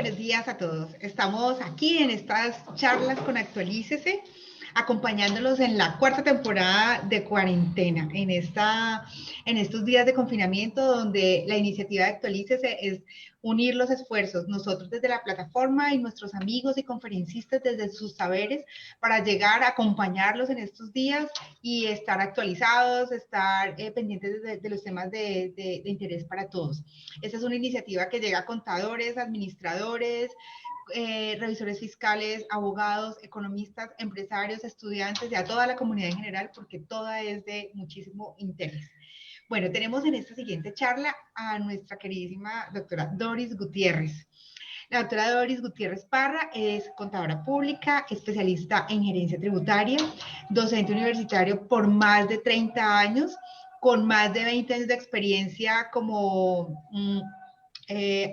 buenos días a todos. Estamos aquí en estas charlas con Actualícese, acompañándolos en la cuarta temporada de cuarentena, en estos días de confinamiento, donde la iniciativa de Actualícese es unir los esfuerzos, nosotros desde la plataforma y nuestros amigos y conferencistas desde sus saberes, para llegar a acompañarlos en estos días y estar actualizados, estar pendientes de los temas de interés para todos. Esta es una iniciativa que llega a contadores, administradores, revisores fiscales, abogados, economistas, empresarios, estudiantes y a toda la comunidad en general, porque toda es de muchísimo interés. Bueno, tenemos en esta siguiente charla a nuestra queridísima doctora Doris Gutiérrez. La doctora Doris Gutiérrez Parra es contadora pública, especialista en gerencia tributaria, docente universitario por más de 30 años, con más de 20 años de experiencia como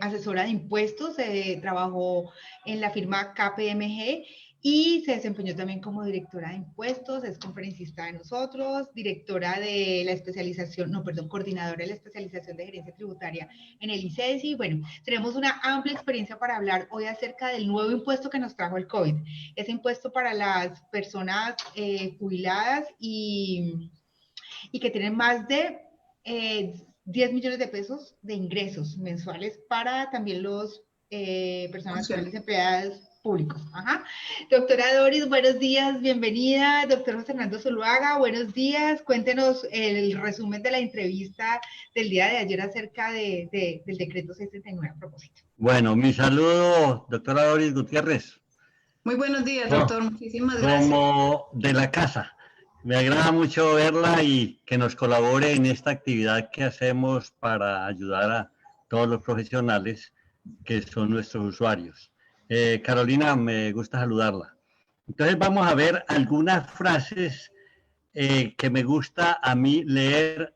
asesora de impuestos, trabajó en la firma KPMG y se desempeñó también como directora de impuestos, es conferencista de nosotros, directora de la especialización, coordinadora de la especialización de gerencia tributaria en el ICESI. Bueno, tenemos una amplia experiencia para hablar hoy acerca del nuevo impuesto que nos trajo el COVID, ese impuesto para las personas jubiladas y que tienen más de 10 millones de pesos de ingresos mensuales para también los personas naturales empleadas públicos. Ajá. Doctora Doris, buenos días, bienvenida. Doctor José Fernando Zuluaga, buenos días. Cuéntenos el resumen de la entrevista del día de ayer acerca del decreto 639 a propósito. Bueno, mi saludo, doctora Doris Gutiérrez. Muy buenos días, doctor. Muchísimas gracias. Como de la casa. Me agrada mucho verla y que nos colabore en esta actividad que hacemos para ayudar a todos los profesionales que son nuestros usuarios. Carolina, me gusta saludarla. Entonces vamos a ver algunas frases que me gusta a mí leer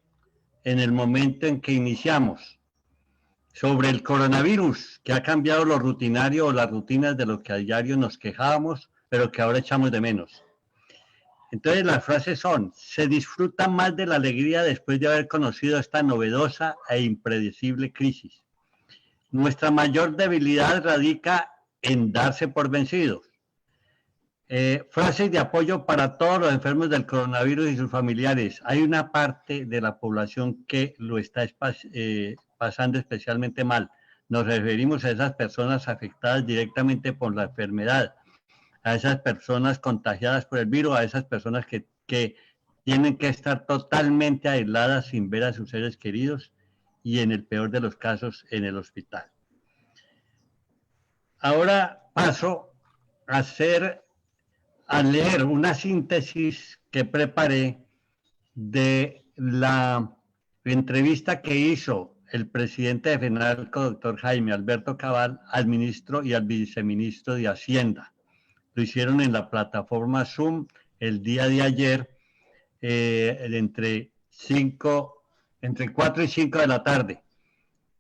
en el momento en que iniciamos. Sobre el coronavirus, que ha cambiado lo rutinario o las rutinas de lo que a diario nos quejábamos, pero que ahora echamos de menos. Entonces las frases son: se disfruta más de la alegría después de haber conocido esta novedosa e impredecible crisis. Nuestra mayor debilidad radica en darse por vencidos. Frases de apoyo para todos los enfermos del coronavirus y sus familiares. Hay una parte de la población que lo está pasando especialmente mal. Nos referimos a esas personas afectadas directamente por la enfermedad, a esas personas contagiadas por el virus, a esas personas que tienen que estar totalmente aisladas sin ver a sus seres queridos y en el peor de los casos en el hospital. Ahora paso a leer una síntesis que preparé de la entrevista que hizo el presidente de FENALCO, doctor Jaime Alberto Cabal, al ministro y al viceministro de Hacienda. Lo hicieron en la plataforma Zoom el día de ayer, entre 4 y 5 de la tarde.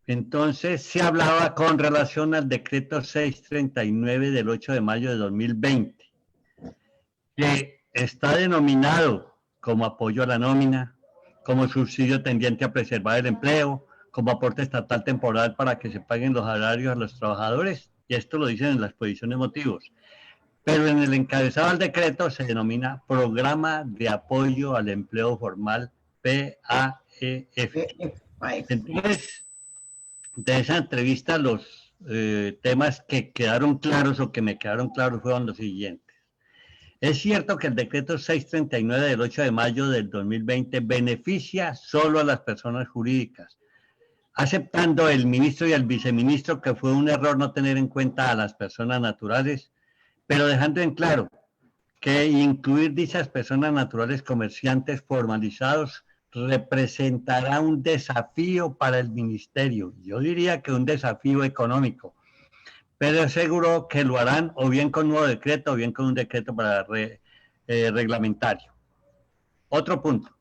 Entonces se hablaba con relación al decreto 639 del 8 de mayo de 2020, que está denominado como apoyo a la nómina, como subsidio tendiente a preservar el empleo, como aporte estatal temporal para que se paguen los salarios a los trabajadores, y esto lo dicen en la exposición de motivos. Pero en el encabezado del decreto se denomina Programa de Apoyo al Empleo Formal, PAEF. Entonces, de esa entrevista los temas que quedaron claros o que me quedaron claros fueron los siguientes. Es cierto que el decreto 639 del 8 de mayo del 2020 beneficia solo a las personas jurídicas, aceptando el ministro y el viceministro que fue un error no tener en cuenta a las personas naturales, pero dejando en claro que incluir dichas personas naturales comerciantes formalizados representará un desafío para el ministerio. Yo diría que un desafío económico, pero aseguró que lo harán o bien con un nuevo decreto o bien con un decreto para reglamentario. Otro punto: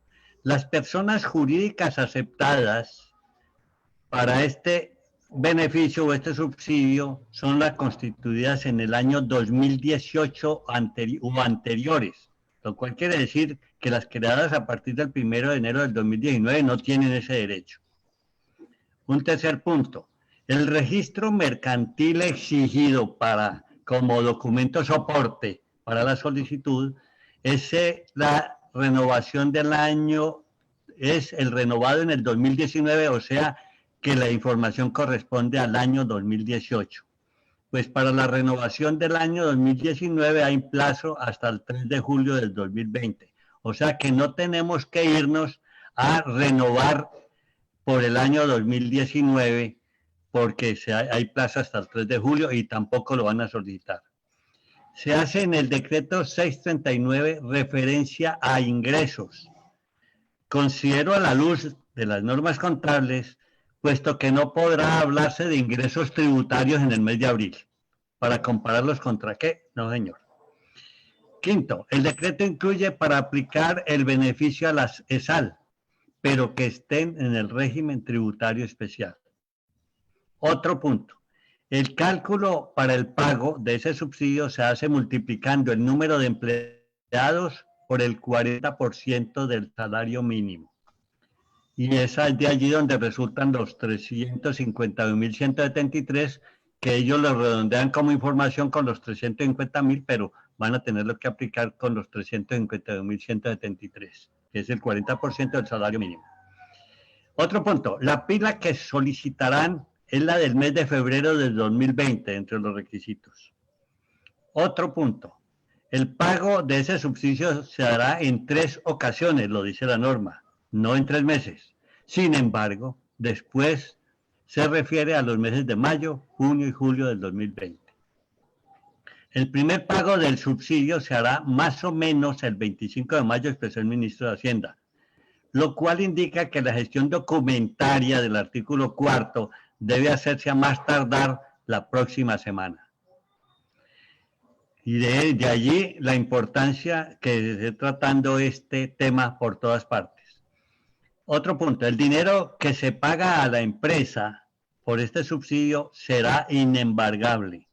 las personas jurídicas aceptadas para este beneficio o este subsidio son las constituidas en el año 2018 o anteriores, lo cual quiere decir que las creadas a partir del 1 de enero del 2019 no tienen ese derecho. Un tercer punto: El registro mercantil exigido como documento soporte para la solicitud es la renovación del año, es el renovado en el 2019, o sea que la información corresponde al año 2018. Pues para la renovación del año 2019 hay plazo hasta el 3 de julio del 2020. O sea que no tenemos que irnos a renovar por el año 2019 porque hay plazo hasta el 3 de julio y tampoco lo van a solicitar. Se hace en el decreto 639 referencia a ingresos. Considero a la luz de las normas contables, puesto que no podrá hablarse de ingresos tributarios en el mes de abril. ¿Para compararlos contra qué? No, señor. Quinto, el decreto incluye para aplicar el beneficio a las ESAL, pero que estén en el régimen tributario especial. Otro punto. El cálculo para el pago de ese subsidio se hace multiplicando el número de empleados por el 40% del salario mínimo. Y es de allí donde resultan los 351.173, que ellos lo redondean como información con los 350.000, pero van a tenerlo que aplicar con los 351.173, que es el 40% del salario mínimo. Otro punto, la pila que solicitarán es la del mes de febrero del 2020, entre los requisitos. Otro punto, el pago de ese subsidio se hará en 3 ocasiones, lo dice la norma, no en 3 meses. Sin embargo, después se refiere a los meses de mayo, junio y julio del 2020. El primer pago del subsidio se hará más o menos el 25 de mayo, expresó el ministro de Hacienda, lo cual indica que la gestión documentaria del artículo 4 debe hacerse a más tardar la próxima semana. Y de allí la importancia que se esté tratando este tema por todas partes. Otro punto, el dinero que se paga a la empresa por este subsidio será inembargable.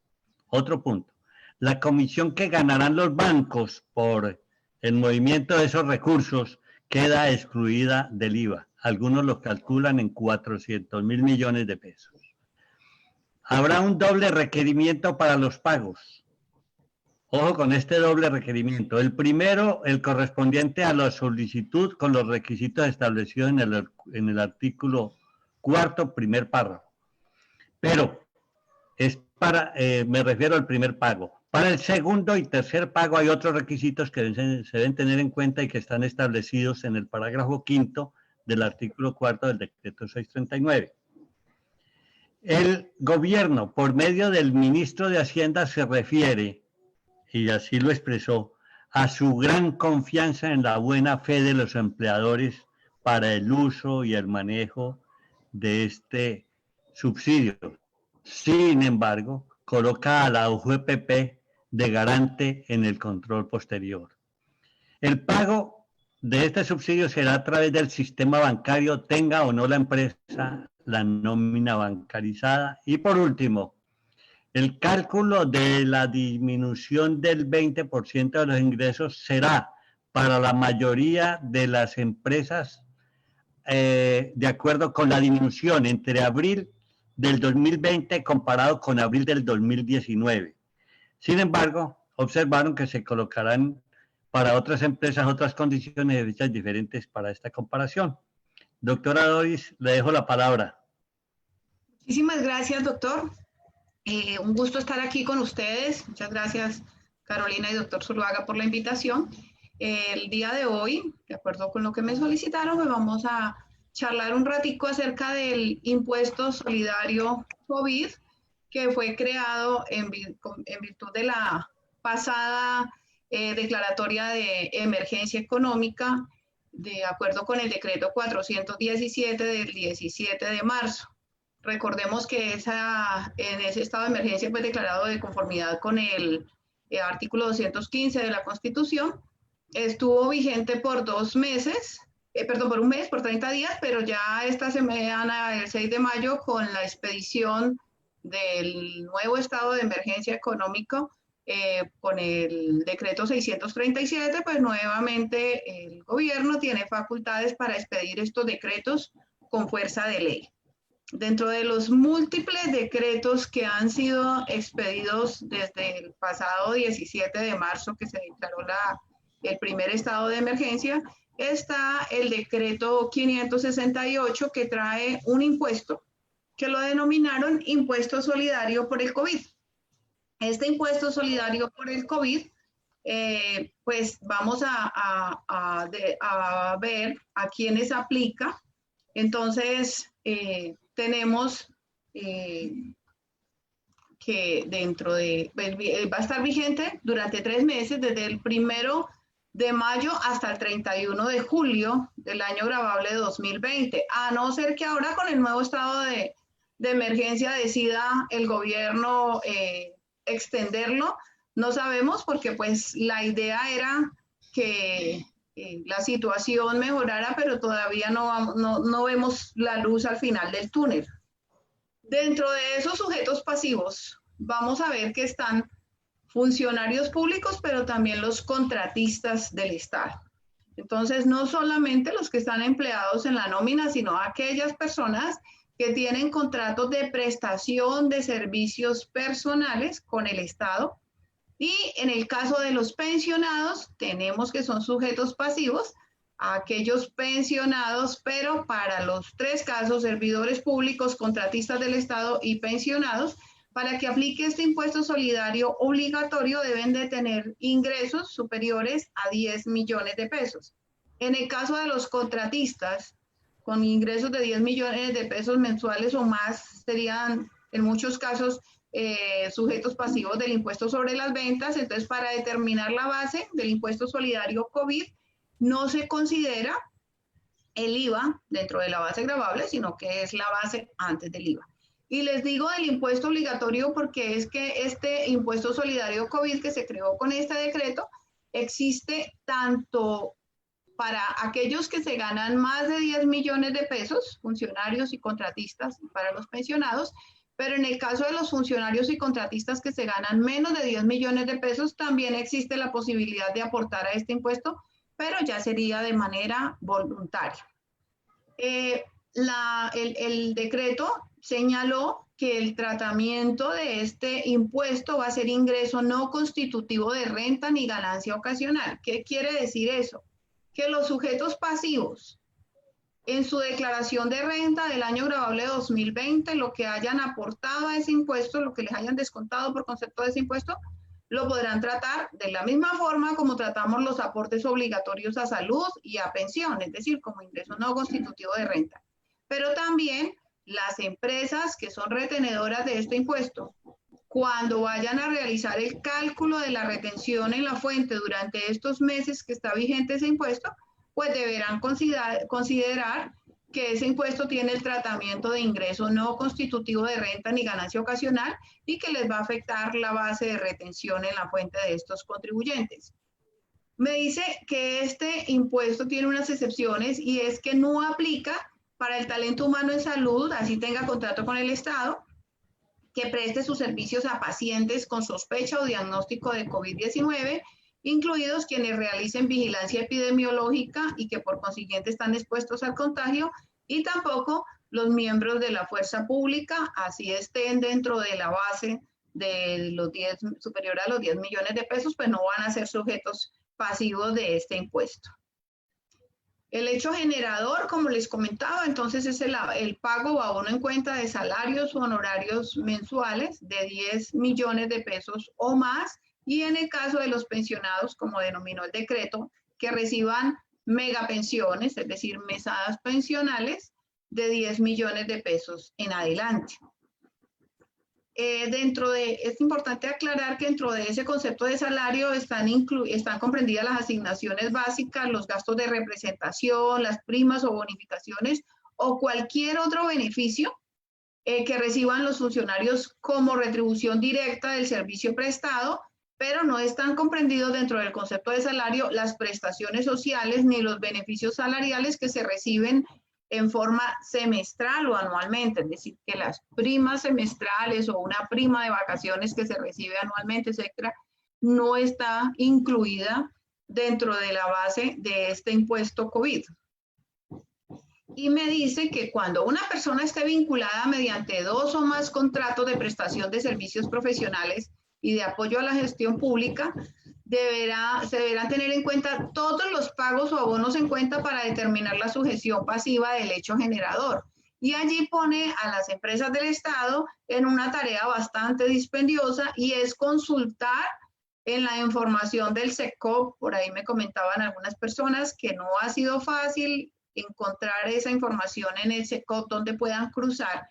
Otro punto, la comisión que ganarán los bancos por el movimiento de esos recursos queda excluida del IVA. Algunos lo calculan en 400.000 millones de pesos. Habrá un doble requerimiento para los pagos. Ojo con este doble requerimiento. El primero, el correspondiente a la solicitud con los requisitos establecidos en el artículo 4, primer párrafo. Pero es me refiero al primer pago. Para el segundo y tercer pago hay otros requisitos que se deben tener en cuenta y que están establecidos en el parágrafo 5 del artículo 4 del decreto 639. El gobierno, por medio del ministro de Hacienda, se refiere, y así lo expresó, a su gran confianza en la buena fe de los empleadores para el uso y el manejo de este subsidio. Sin embargo, coloca a la UJPP de garante en el control posterior. El pago de este subsidio será a través del sistema bancario, tenga o no la empresa la nómina bancarizada. Y por último, el cálculo de la disminución del 20% de los ingresos será para la mayoría de las empresas de acuerdo con la disminución entre abril del 2020 comparado con abril del 2019. Sin embargo, observaron que se colocarán para otras empresas otras condiciones de fechas diferentes para esta comparación. Doctora Doris, le dejo la palabra. Muchísimas gracias, doctor. Un gusto estar aquí con ustedes. Muchas gracias, Carolina y doctor Zuluaga, por la invitación. El día de hoy, de acuerdo con lo que me solicitaron, pues vamos a charlar un ratico acerca del impuesto solidario COVID, que fue creado en virtud de la pasada declaratoria de emergencia económica, de acuerdo con el decreto 417 del 17 de marzo. Recordemos que en ese estado de emergencia fue declarado de conformidad con el artículo 215 de la Constitución. Estuvo vigente por 2 meses, por un mes, por 30 días, pero ya esta semana, el 6 de mayo, con la expedición del nuevo estado de emergencia económico, con el decreto 637, pues nuevamente el gobierno tiene facultades para expedir estos decretos con fuerza de ley. dentro de los múltiples decretos que han sido expedidos desde el pasado 17 de marzo, que se declaró el primer estado de emergencia, está el decreto 568 que trae un impuesto que lo denominaron impuesto solidario por el COVID. Este impuesto solidario por el COVID, pues vamos a ver a quiénes aplica. Entonces, tenemos que dentro de, va a estar vigente durante 3 meses, desde el 1 de mayo hasta el 31 de julio del año grabable de 2020, a no ser que ahora con el nuevo estado de emergencia decida el gobierno extenderlo. No sabemos, porque pues la idea era que la situación mejorara, pero todavía no vemos la luz al final del túnel. Dentro de esos sujetos pasivos, vamos a ver que están funcionarios públicos, pero también los contratistas del Estado. Entonces, no solamente los que están empleados en la nómina, sino aquellas personas que tienen contratos de prestación de servicios personales con el Estado. Y en el caso de los pensionados, tenemos que son sujetos pasivos, aquellos pensionados, pero para los 3 casos, servidores públicos, contratistas del Estado y pensionados, para que aplique este impuesto solidario obligatorio deben de tener ingresos superiores a 10 millones de pesos. En el caso de los contratistas, con ingresos de 10 millones de pesos mensuales o más, serían en muchos casos sujetos pasivos del impuesto sobre las ventas. Entonces, para determinar la base del impuesto solidario COVID, no se considera el IVA dentro de la base gravable, sino que es la base antes del IVA. Y les digo del impuesto obligatorio porque es que este impuesto solidario COVID que se creó con este decreto existe tanto para aquellos que se ganan más de 10 millones de pesos, funcionarios y contratistas, y para los pensionados, pero en el caso de los funcionarios y contratistas que se ganan menos de 10 millones de pesos, también existe la posibilidad de aportar a este impuesto, pero ya sería de manera voluntaria. El decreto señaló que el tratamiento de este impuesto va a ser ingreso no constitutivo de renta ni ganancia ocasional. ¿Qué quiere decir eso? Que los sujetos pasivos en su declaración de renta del año grabable 2020, lo que hayan aportado a ese impuesto, lo que les hayan descontado por concepto de ese impuesto, lo podrán tratar de la misma forma como tratamos los aportes obligatorios a salud y a pensión, es decir, como ingreso no constitutivo de renta. Pero también las empresas que son retenedoras de este impuesto, cuando vayan a realizar el cálculo de la retención en la fuente durante estos meses que está vigente ese impuesto, pues deberán considerar que ese impuesto tiene el tratamiento de ingreso no constitutivo de renta ni ganancia ocasional y que les va a afectar la base de retención en la fuente de estos contribuyentes. Me dice que este impuesto tiene unas excepciones y es que no aplica para el talento humano en salud, así tenga contrato con el Estado, que preste sus servicios a pacientes con sospecha o diagnóstico de COVID-19, incluidos quienes realicen vigilancia epidemiológica y que por consiguiente están expuestos al contagio, y tampoco los miembros de la fuerza pública, así estén dentro de la base de los 10, superior a los 10 millones de pesos, pues no van a ser sujetos pasivos de este impuesto. El hecho generador, como les comentaba, entonces es el pago o abono en cuenta de salarios o honorarios mensuales de 10 millones de pesos o más, y en el caso de los pensionados, como denominó el decreto, que reciban megapensiones, es decir, mesadas pensionales de 10 millones de pesos en adelante. Es importante aclarar que dentro de ese concepto de salario están comprendidas las asignaciones básicas, los gastos de representación, las primas o bonificaciones o cualquier otro beneficio que reciban los funcionarios como retribución directa del servicio prestado, pero no están comprendidos dentro del concepto de salario las prestaciones sociales ni los beneficios salariales que se reciben en forma semestral o anualmente, es decir, que las primas semestrales o una prima de vacaciones que se recibe anualmente, etcétera, no está incluida dentro de la base de este impuesto COVID. y me dice que cuando una persona esté vinculada mediante 2 o más contratos de prestación de servicios profesionales y de apoyo a la gestión pública, se deberán tener en cuenta todos los pagos o abonos en cuenta para determinar la sujeción pasiva del hecho generador. Y allí pone a las empresas del Estado en una tarea bastante dispendiosa y es consultar en la información del SECOP. Por ahí me comentaban algunas personas que no ha sido fácil encontrar esa información en el SECOP donde puedan cruzar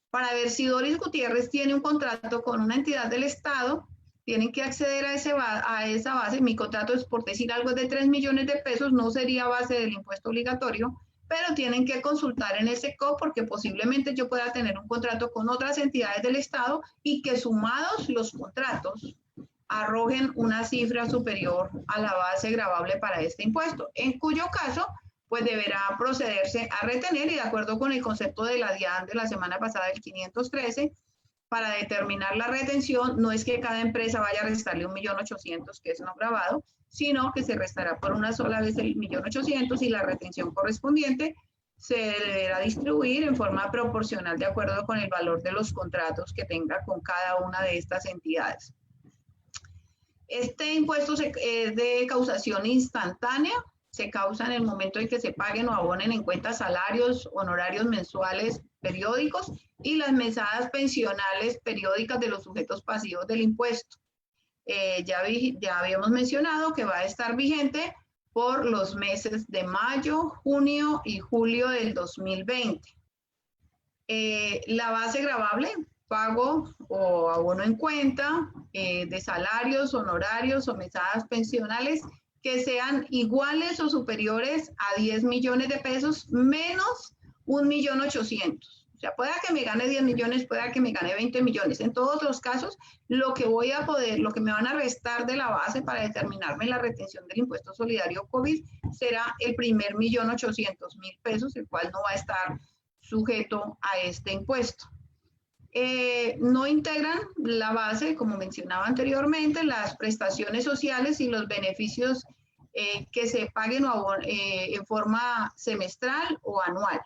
para ver si Doris Gutiérrez tiene un contrato con una entidad del Estado. Tienen que acceder a esa base. Mi contrato es, por decir algo, de 3 millones de pesos, no sería base del impuesto obligatorio, pero tienen que consultar en ese SECOP porque posiblemente yo pueda tener un contrato con otras entidades del Estado y que sumados los contratos arrojen una cifra superior a la base gravable para este impuesto, en cuyo caso pues deberá procederse a retener, y de acuerdo con el concepto de la DIAN de la semana pasada, el 513, para determinar la retención, no es que cada empresa vaya a restarle 1.800.000, que es no gravado, sino que se restará por una sola vez el 1.800.000 y la retención correspondiente se deberá distribuir en forma proporcional de acuerdo con el valor de los contratos que tenga con cada una de estas entidades. Este impuesto es de causación instantánea, se causa en el momento en que se paguen o abonen en cuenta salarios, honorarios mensuales periódicos y las mesadas pensionales periódicas de los sujetos pasivos del impuesto. Ya habíamos mencionado que va a estar vigente por los meses de mayo, junio y julio del 2020. La base gravable, pago o abono en cuenta de salarios, honorarios o mesadas pensionales que sean iguales o superiores a 10 millones de pesos menos 1.800.000. O sea, pueda que me gane 10 millones, pueda que me gane 20 millones. En todos los casos, lo que me van a restar de la base para determinarme la retención del impuesto solidario COVID será el primer 1.800.000 pesos, el cual no va a estar sujeto a este impuesto. No integran la base, como mencionaba anteriormente, las prestaciones sociales y los beneficios que se paguen en forma semestral o anual,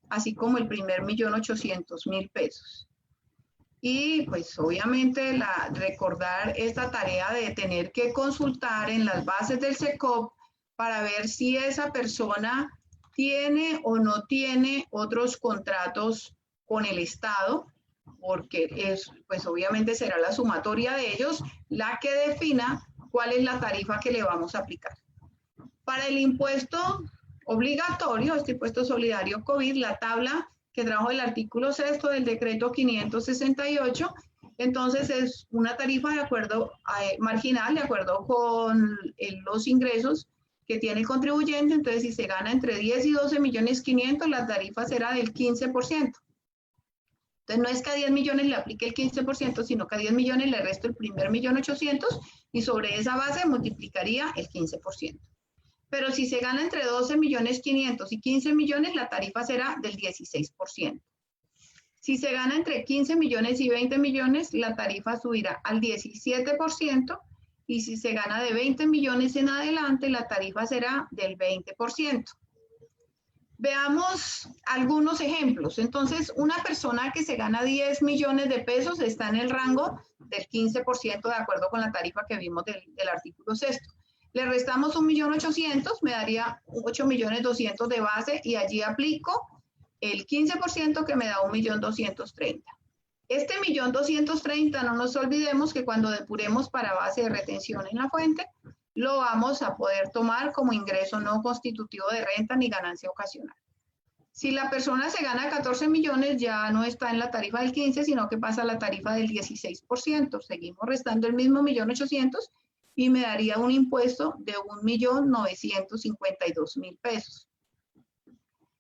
así como el primer 1.800.000 pesos. Y pues obviamente recordar esta tarea de tener que consultar en las bases del SECOP para ver si esa persona tiene o no tiene otros contratos con el Estado, porque pues obviamente será la sumatoria de ellos la que defina cuál es la tarifa que le vamos a aplicar. Para el impuesto obligatorio, este impuesto solidario COVID, la tabla que trajo el artículo 6 del decreto 568, entonces es una tarifa de acuerdo marginal, de acuerdo con los ingresos que tiene el contribuyente. Entonces, si se gana entre 10 y 12.500.000, la tarifa será del 15%. Entonces, no es que a 10 millones le aplique el 15%, sino que a 10 millones le resto el primer 1.800.000 y sobre esa base multiplicaría el 15%. Pero si se gana entre 12.500.000 y 15 millones, la tarifa será del 16%. Si se gana entre 15 millones y 20 millones, la tarifa subirá al 17%. Y si se gana de 20 millones en adelante, la tarifa será del 20%. Veamos algunos ejemplos. Entonces, una persona que se gana 10 millones de pesos está en el rango del 15% de acuerdo con la tarifa que vimos del artículo 6. Le restamos 1.800.000, me daría 8.200.000 de base y allí aplico el 15% que me da 1.230.000. Este 1.230.000, no nos olvidemos que cuando depuremos para base de retención en la fuente, lo vamos a poder tomar como ingreso no constitutivo de renta ni ganancia ocasional. Si la persona se gana 14 millones, ya no está en la tarifa del 15, sino que pasa a la tarifa del 16%. Seguimos restando el mismo 1.800.000 y me daría un impuesto de 1.952.000 pesos.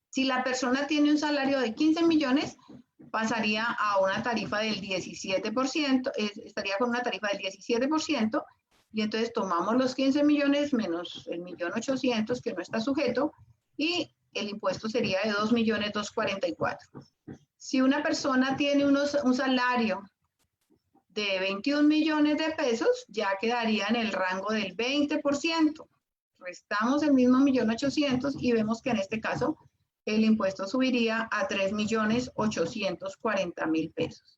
Si la persona tiene un salario de 15 millones, pasaría a una tarifa del 17%, estaría con una tarifa del 17%, y entonces tomamos los 15 millones menos el 1.800.000 que no está sujeto, y el impuesto sería de 2.244.000. Si una persona tiene un salario de 21 millones de pesos, ya quedaría en el rango del 20%. Restamos el mismo 1.800.000 y vemos que en este caso el impuesto subiría a 3.840.000 pesos.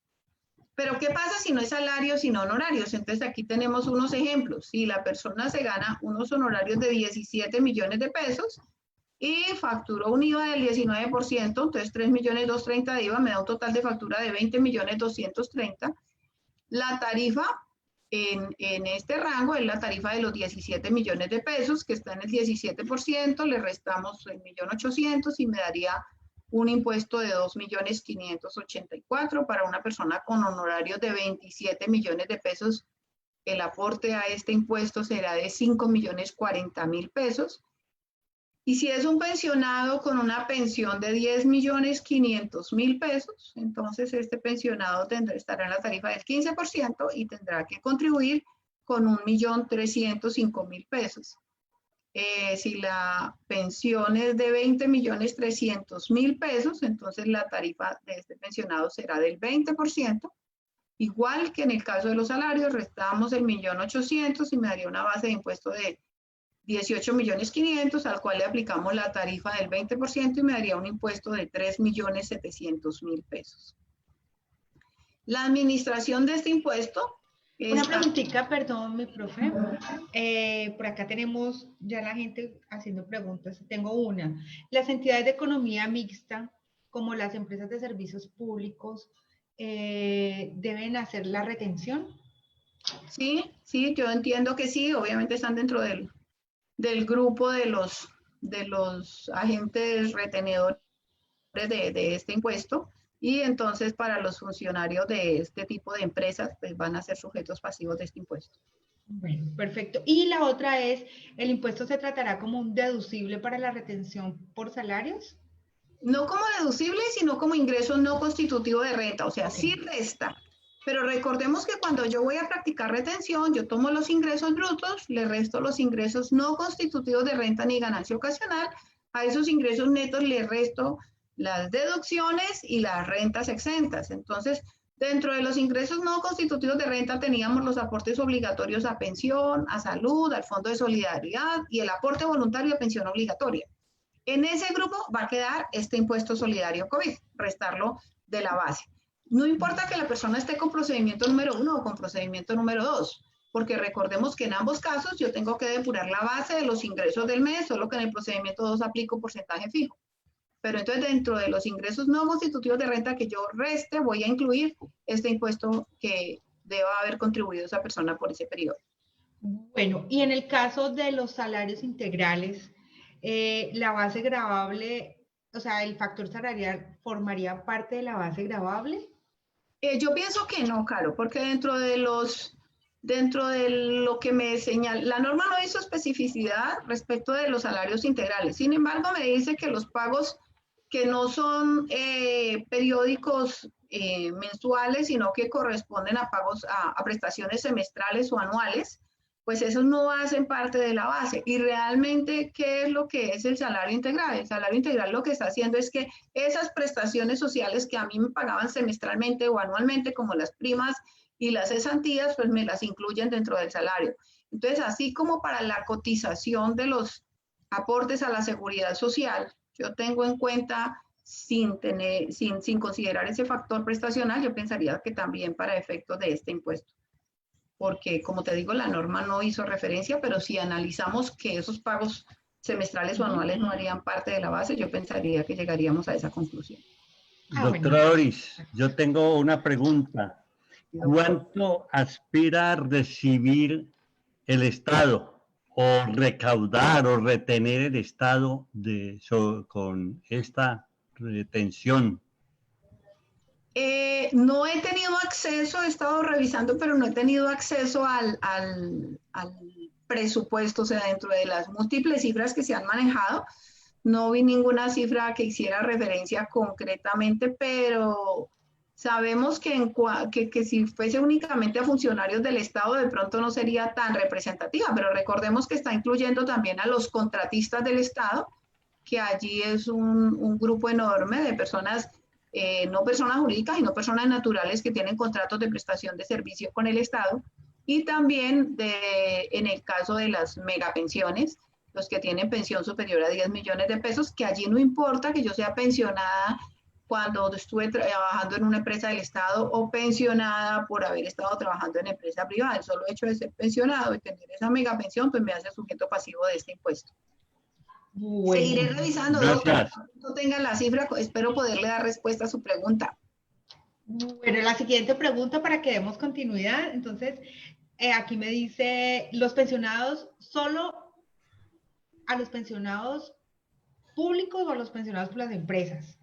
Pero ¿qué pasa si no es salario, sino honorarios? Entonces aquí tenemos unos ejemplos. Si la persona se gana unos honorarios de 17 millones de pesos y facturó un IVA del 19%, entonces 3.230.000 de IVA me da un total de factura de 20.230.000. La tarifa en este rango es la tarifa de los 17 millones de pesos, que está en el 17%, le restamos el 1.800.000 y me daría un impuesto de 2.584.000 para una persona con honorarios de 27 millones de pesos. El aporte a este impuesto será de 5.040.000 pesos. Y si es un pensionado con una pensión de 10.500.000 pesos, entonces este pensionado estará en la tarifa del 15% y tendrá que contribuir con 1.305.000 pesos. Si la pensión es de 20.300.000 pesos, entonces la tarifa de este pensionado será del 20%. Igual que en el caso de los salarios, restamos el 1.800.000 y me daría una base de impuesto de 18.500.000, al cual le aplicamos la tarifa del 20% y me daría un impuesto de 3.700.000 pesos. La administración de este impuesto... Una preguntita, perdón, mi profe. Por acá tenemos ya la gente haciendo preguntas. Tengo una. Las entidades de economía mixta, como las empresas de servicios públicos, ¿deben hacer la retención? Sí, yo entiendo que sí. Obviamente están dentro del grupo de los agentes retenedores de este impuesto. Y entonces para los funcionarios de este tipo de empresas, pues van a ser sujetos pasivos de este impuesto. Bueno, perfecto. Y la otra es, ¿el impuesto se tratará como un deducible para la retención por salarios? No como deducible, sino como ingreso no constitutivo de renta, o sea, Okay. Sí resta. Pero recordemos que cuando yo voy a practicar retención, yo tomo los ingresos brutos, le resto los ingresos no constitutivos de renta ni ganancia ocasional, a esos ingresos netos le resto las deducciones y las rentas exentas. Entonces, dentro de los ingresos no constitutivos de renta teníamos los aportes obligatorios a pensión, a salud, al Fondo de Solidaridad y el aporte voluntario a pensión obligatoria. En ese grupo va a quedar este impuesto solidario COVID, restarlo de la base. No importa que la persona esté con procedimiento número 1 o con procedimiento número 2, porque recordemos que en ambos casos yo tengo que depurar la base de los ingresos del mes, solo que en el procedimiento 2 aplico porcentaje fijo. Pero entonces dentro de los ingresos no constitutivos de renta que yo reste, voy a incluir este impuesto que deba haber contribuido esa persona por ese periodo. Bueno, y en el caso de los salarios integrales, la base gravable, o sea, el factor salarial, ¿formaría parte de la base gravable? Yo pienso que no, Caro, porque dentro de lo que me señala, la norma no hizo especificidad respecto de los salarios integrales. Sin embargo, me dice que los pagos que no son periódicos mensuales, sino que corresponden a pagos, a prestaciones semestrales o anuales, pues esos no hacen parte de la base. Y realmente, ¿qué es lo que es el salario integral? El salario integral lo que está haciendo es que esas prestaciones sociales que a mí me pagaban semestralmente o anualmente, como las primas y las cesantías, pues me las incluyen dentro del salario. Entonces, así como para la cotización de los aportes a la seguridad social, yo tengo en cuenta, sin considerar ese factor prestacional, yo pensaría que también para efectos de este impuesto. Porque, como te digo, la norma no hizo referencia, pero si analizamos que esos pagos semestrales o anuales no harían parte de la base, yo pensaría que llegaríamos a esa conclusión. Doctora Doris, yo tengo una pregunta. ¿Cuánto aspira a recibir el Estado o recaudar o retener el Estado con esta retención? No he tenido acceso, he estado revisando, pero no he tenido acceso al presupuesto, o sea, dentro de las múltiples cifras que se han manejado, no vi ninguna cifra que hiciera referencia concretamente, pero sabemos que si fuese únicamente a funcionarios del Estado, de pronto no sería tan representativa, pero recordemos que está incluyendo también a los contratistas del Estado, que allí es un grupo enorme de personas, no personas jurídicas, sino personas naturales que tienen contratos de prestación de servicio con el Estado, y también en el caso de las megapensiones, los que tienen pensión superior a 10 millones de pesos, que allí no importa que yo sea pensionada cuando estuve trabajando en una empresa del Estado o pensionada por haber estado trabajando en empresa privada. El solo hecho de ser pensionado y tener esa mega pensión, pues me hace sujeto pasivo de este impuesto. Bueno, Seguiré revisando, doctor. Cuando tenga la cifra, espero poderle dar respuesta a su pregunta. bueno, la siguiente pregunta para que demos continuidad. Entonces, aquí me dice, los pensionados, ¿solo a los pensionados públicos o a los pensionados por las empresas?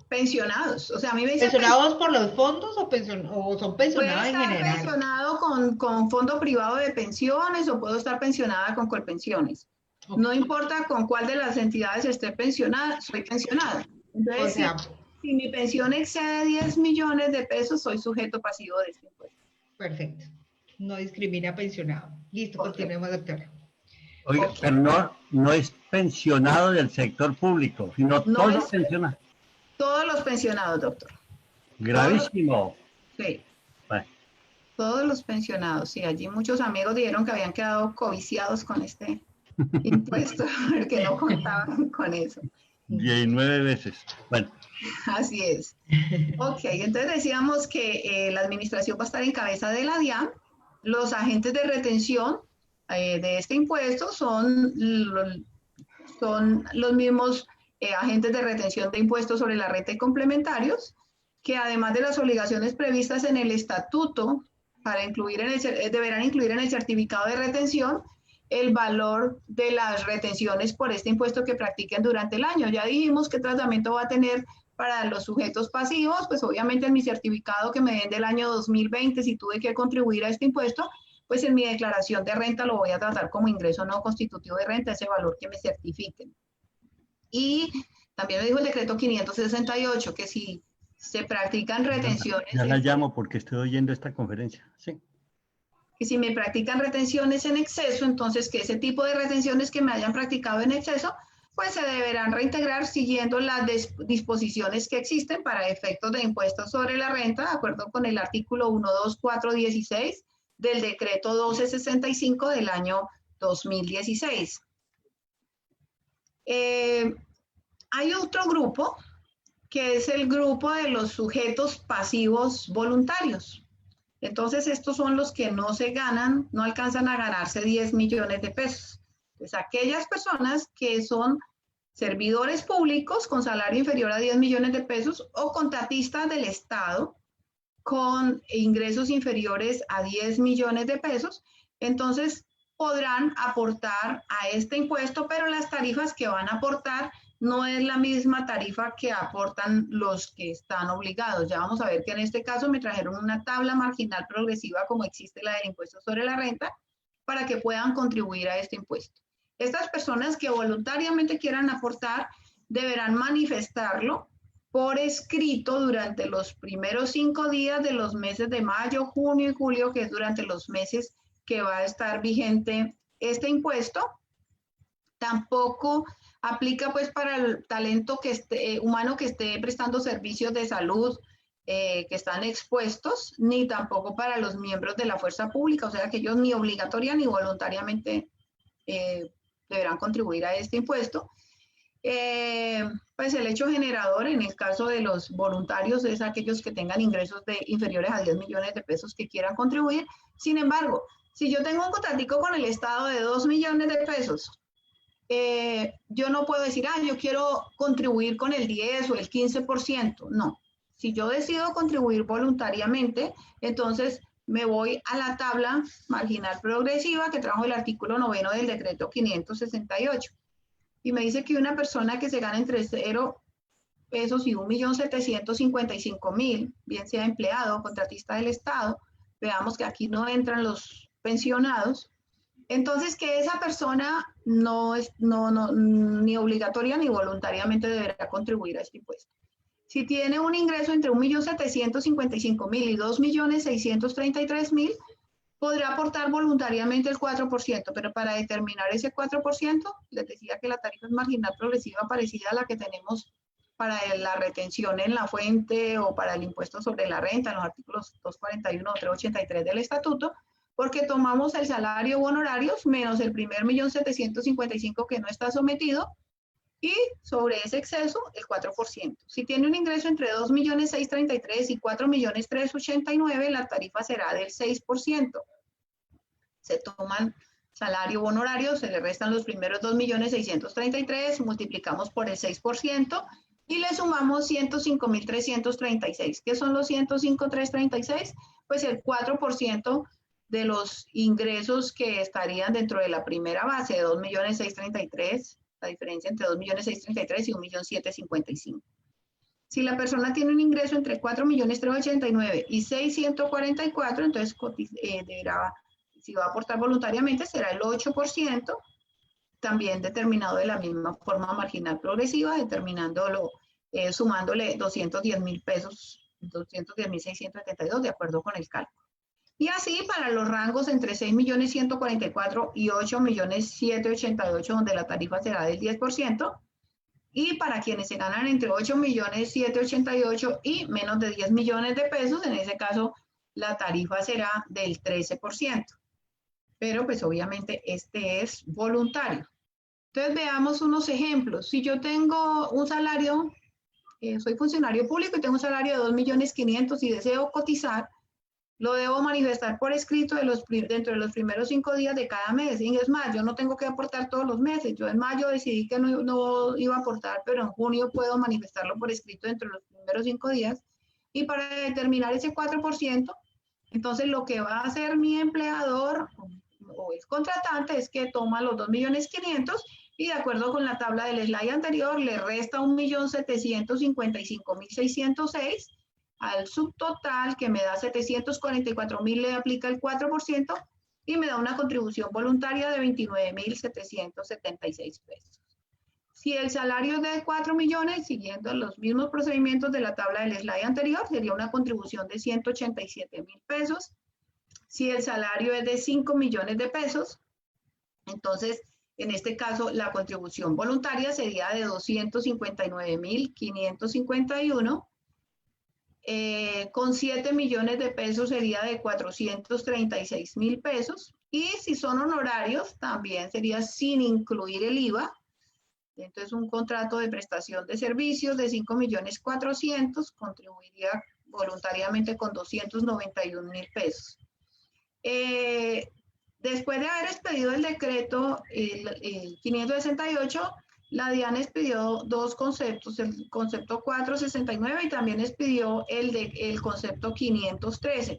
Pensionados, o sea, a mí me dice ¿Pensionados por los fondos o son pensionados en puede estar general? pensionado con fondo privado de pensiones o puedo estar pensionada con Colpensiones. Okay. No importa con cuál de las entidades esté pensionada, soy pensionada. Entonces, O sea, si mi pensión excede 10 millones de pesos, soy sujeto pasivo de este impuesto. perfecto. No discrimina pensionado. Listo, continuemos, doctora. Oiga, pero no es pensionado del sector público, sino No todos es- los pensionados. Todos los pensionados, doctor. Gravísimo. Sí. Bueno. Todos los pensionados. Sí, allí muchos amigos dijeron que habían quedado codiciados con este impuesto, porque no contaban con eso. 19 veces. Bueno. Así es. Ok, entonces decíamos que la administración va a estar en cabeza de la DIAN. Los agentes de retención de este impuesto son los mismos agentes de retención de impuestos sobre la renta y complementarios, que además de las obligaciones previstas en el estatuto, deberán incluir en el certificado de retención el valor de las retenciones por este impuesto que practiquen durante el año. Ya dijimos qué tratamiento va a tener para los sujetos pasivos, pues obviamente en mi certificado que me den del año 2020, si tuve que contribuir a este impuesto, pues en mi declaración de renta lo voy a tratar como ingreso no constitutivo de renta, ese valor que me certifiquen. Y también me dijo el decreto 568 que si se practican retenciones... Ya la llamo porque estoy oyendo esta conferencia. Sí. Que si me practican retenciones en exceso, entonces que ese tipo de retenciones que me hayan practicado en exceso, pues se deberán reintegrar siguiendo las disposiciones que existen para efectos de impuestos sobre la renta, de acuerdo con el artículo 12416 del decreto 1265 del año 2016. Hay otro grupo, que es el grupo de los sujetos pasivos voluntarios. Entonces, estos son los que no se ganan, no alcanzan a ganarse 10 millones de pesos. Entonces, aquellas personas que son servidores públicos con salario inferior a 10 millones de pesos o contratistas del Estado con ingresos inferiores a 10 millones de pesos, entonces podrán aportar a este impuesto, pero las tarifas que van a aportar no es la misma tarifa que aportan los que están obligados. Ya vamos a ver que en este caso me trajeron una tabla marginal progresiva como existe la del impuesto sobre la renta para que puedan contribuir a este impuesto. Estas personas que voluntariamente quieran aportar deberán manifestarlo por escrito durante los primeros 5 días de los meses de mayo, junio y julio, que es durante los meses que va a estar vigente este impuesto. Tampoco aplica pues para el talento humano que esté prestando servicios de salud que están expuestos, ni tampoco para los miembros de la fuerza pública, o sea que ellos ni obligatoria ni voluntariamente deberán contribuir a este impuesto. Pues el hecho generador en el caso de los voluntarios es aquellos que tengan ingresos inferiores a 10 millones de pesos que quieran contribuir. Sin embargo, si yo tengo un contratico con el Estado de 2 millones de pesos, yo no puedo decir, yo quiero contribuir con el 10 o el 15%. No, si yo decido contribuir voluntariamente, entonces me voy a la tabla marginal progresiva que trajo el artículo 9 del decreto 568. Y me dice que una persona que se gana entre 0 pesos y 1.755.000, bien sea empleado o contratista del Estado, veamos que aquí no entran los pensionados, entonces que esa persona no es ni obligatoria ni voluntariamente deberá contribuir a este impuesto. Si tiene un ingreso entre 1.755.000 y 2.633.000, podrá aportar voluntariamente el 4%, pero para determinar ese 4%, les decía que la tarifa es marginal progresiva parecida a la que tenemos para la retención en la fuente o para el impuesto sobre la renta, en los artículos 241 o 383 del estatuto, porque tomamos el salario o honorarios menos el primer 1.755.000 que no está sometido, y sobre ese exceso, el 4%. Si tiene un ingreso entre 2.633.000 y 4.389.000, la tarifa será del 6%. Se toman salario o honorario, se le restan los primeros 2.633.000, multiplicamos por el 6% y le sumamos 105.336. ¿Qué son los 105.336? Pues el 4% de los ingresos que estarían dentro de la primera base de 2.633.000, la diferencia entre 2.633.000 y 1.755.000. Si la persona tiene un ingreso entre 4.389.000 y 6.144, entonces deberá, si va a aportar voluntariamente, será el 8%, también determinado de la misma forma marginal progresiva, determinándolo, sumándole 210.000 pesos, 210.672, de acuerdo con el cálculo. Y así para los rangos entre 6.144.000 y 8.788.000, donde la tarifa será del 10%, y para quienes se ganan entre 8.788.000 y menos de 10 millones de pesos, en ese caso la tarifa será del 13%. Pero pues obviamente este es voluntario. Entonces veamos unos ejemplos. Si yo tengo un salario, soy funcionario público y tengo un salario de 2.500.000 y deseo cotizar, lo debo manifestar por escrito dentro de los primeros 5 días de cada mes. Y es más, yo no tengo que aportar todos los meses. Yo en mayo decidí que no iba a aportar, pero en junio puedo manifestarlo por escrito dentro de los primeros 5 días. Y para determinar ese 4%, entonces lo que va a hacer mi empleador o el contratante es que toma los 2.500.000 y de acuerdo con la tabla del slide anterior le resta 1.755.606 al subtotal, que me da 744.000, le aplica el 4% y me da una contribución voluntaria de 29.776 pesos. Si el salario es de 4 millones, siguiendo los mismos procedimientos de la tabla del slide anterior, sería una contribución de 187.000 pesos. Si el salario es de 5 millones de pesos, entonces, en este caso, la contribución voluntaria sería de 259.551. Con 7 millones de pesos sería de 436.000 pesos. Y si son honorarios, también sería sin incluir el IVA. Entonces, un contrato de prestación de servicios de 5.400.000 contribuiría voluntariamente con 291.000 pesos. Después de haber expedido el decreto el 568, la DIAN expidió dos conceptos, el concepto 469 y también expidió el concepto 513.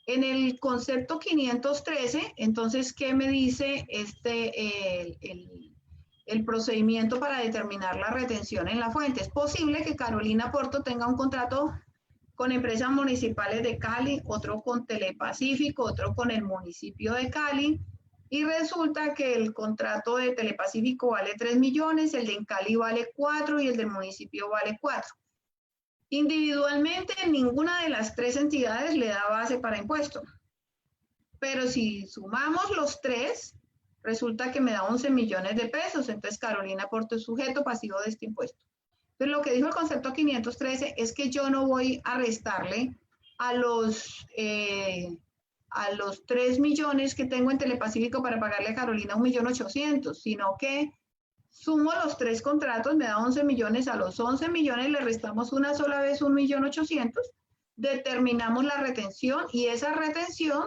En el concepto 513, entonces, ¿qué me dice el procedimiento para determinar la retención en la fuente? Es posible que Carolina Porto tenga un contrato con empresas municipales de Cali, otro con Telepacífico, otro con el municipio de Cali, y resulta que el contrato de Telepacífico vale 3 millones, el de Cali vale 4 y el del municipio vale 4. Individualmente, ninguna de las tres entidades le da base para impuesto. Pero si sumamos los tres, resulta que me da 11 millones de pesos. Entonces, Carolina Porto es sujeto pasivo de este impuesto. Entonces, lo que dijo el concepto 513 es que yo no voy a restarle a los 3 millones que tengo en Telepacífico para pagarle a Carolina 1.800.000, sino que sumo los tres contratos, me da 11 millones, a los 11 millones le restamos una sola vez 1.800.000, determinamos la retención y esa retención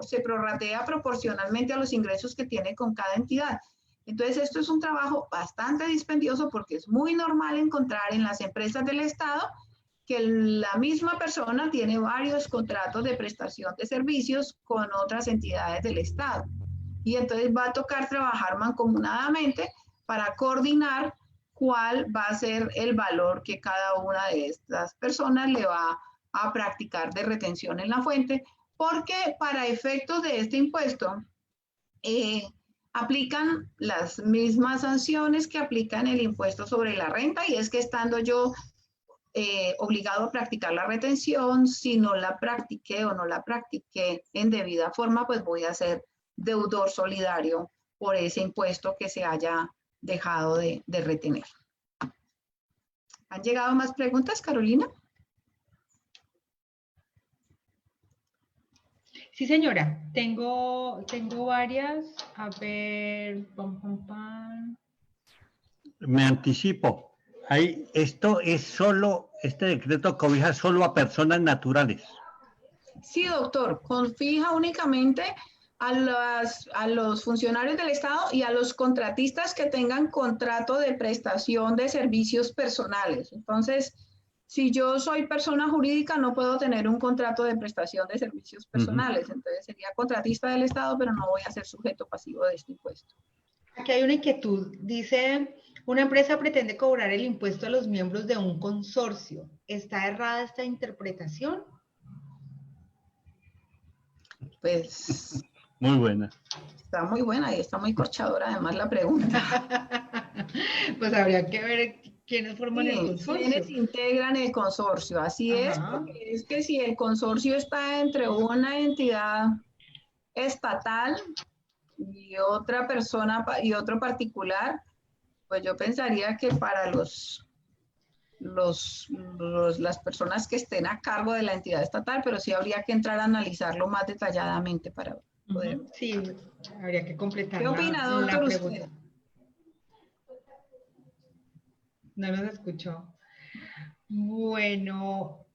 se prorratea proporcionalmente a los ingresos que tiene con cada entidad. Entonces, esto es un trabajo bastante dispendioso porque es muy normal encontrar en las empresas del Estado que la misma persona tiene varios contratos de prestación de servicios con otras entidades del Estado. Y entonces va a tocar trabajar mancomunadamente para coordinar cuál va a ser el valor que cada una de estas personas le va a practicar de retención en la fuente, porque para efectos de este impuesto aplican las mismas sanciones que aplican el impuesto sobre la renta, y es que estando yo obligado a practicar la retención, si no la practiqué o no la practiqué en debida forma, pues voy a ser deudor solidario por ese impuesto que se haya dejado de retener. ¿Han llegado más preguntas, Carolina? Sí, señora, tengo varias. A ver, pam, pam, pam. Me anticipo. Ahí, esto es solo, este decreto cobija solo a personas naturales. Sí, doctor, confija únicamente a los funcionarios del Estado y a los contratistas que tengan contrato de prestación de servicios personales. Entonces, si yo soy persona jurídica, no puedo tener un contrato de prestación de servicios personales. Entonces, sería contratista del Estado, pero no voy a ser sujeto pasivo de este impuesto. Aquí hay una inquietud. Dice, una empresa pretende cobrar el impuesto a los miembros de un consorcio. ¿Está errada esta interpretación? Pues Muy buena. está muy buena y está muy corchadora además la pregunta. Pues habría que ver quiénes forman el Sí, consorcio. ¿quiénes integran el consorcio? Así es, Ajá. porque es que si el consorcio está entre una entidad estatal y otra persona y otro particular, pues yo pensaría que para las personas que estén a cargo de la entidad estatal, pero sí habría que entrar a analizarlo más detalladamente para poder. Sí, habría que completar ¿Qué opina, la doctor, pregunta. usted? No nos escuchó. Bueno,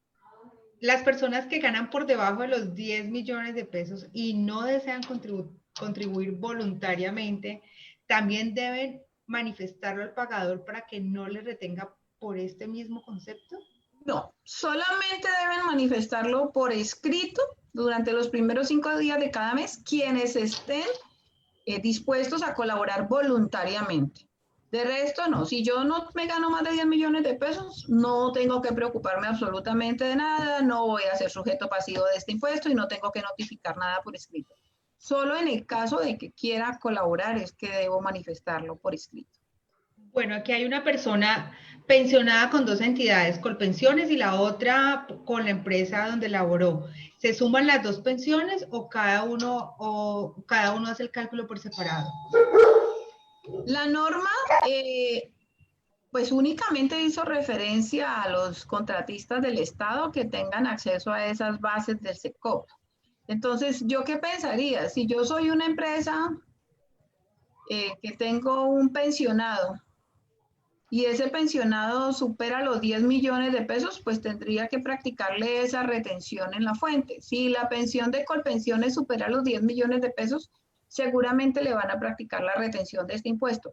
las personas que ganan por debajo de los 10 millones de pesos y no desean contribuir voluntariamente, también deben manifestarlo al pagador para que no le retenga por este mismo concepto. No, solamente deben manifestarlo por escrito durante los primeros 5 días de cada mes quienes estén dispuestos a colaborar voluntariamente. De resto, no. Si yo no me gano más de 10 millones de pesos, no tengo que preocuparme absolutamente de nada, no voy a ser sujeto pasivo de este impuesto y no tengo que notificar nada por escrito. Solo en el caso de que quiera colaborar es que debo manifestarlo por escrito. Bueno, aquí hay una persona pensionada con dos entidades, Colpensiones y la otra con la empresa donde laboró. ¿Se suman las dos pensiones o cada uno hace el cálculo por separado? La norma, pues únicamente hizo referencia a los contratistas del Estado que tengan acceso a esas bases del SECOP. Entonces, ¿yo qué pensaría? Si yo soy una empresa que tengo un pensionado y ese pensionado supera los 10 millones de pesos, pues tendría que practicarle esa retención en la fuente. Si la pensión de Colpensiones supera los 10 millones de pesos, seguramente le van a practicar la retención de este impuesto.